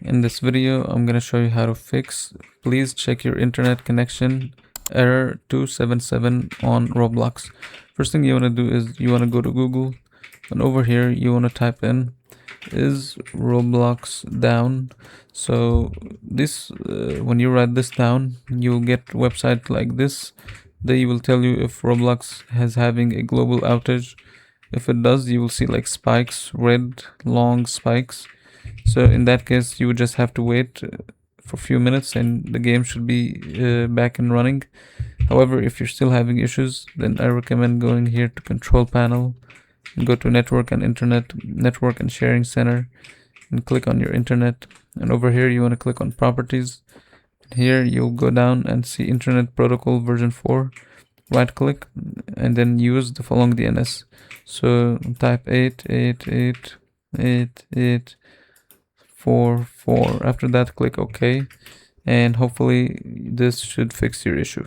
In this video, I'm going to show you how to fix please check your internet connection error 277 on Roblox. First thing you want to do is you want to go to Google, and over here you want to type in is Roblox down. So this when you write this down, you'll get a website like this. They will tell you if Roblox is having a global outage. If it does, you will see like spikes, red long spikes. So in that case, you would just have to wait for a few minutes and the game should be back and running. However, if you're still having issues, then I recommend going here to control panel and go to network and internet, network and sharing center, and click on your internet. And over here, you want to click on properties. Here you'll go down and see internet protocol version 4. Right click and then use the following DNS. So type 8888844. After that, click OK, and hopefully this should fix your issue.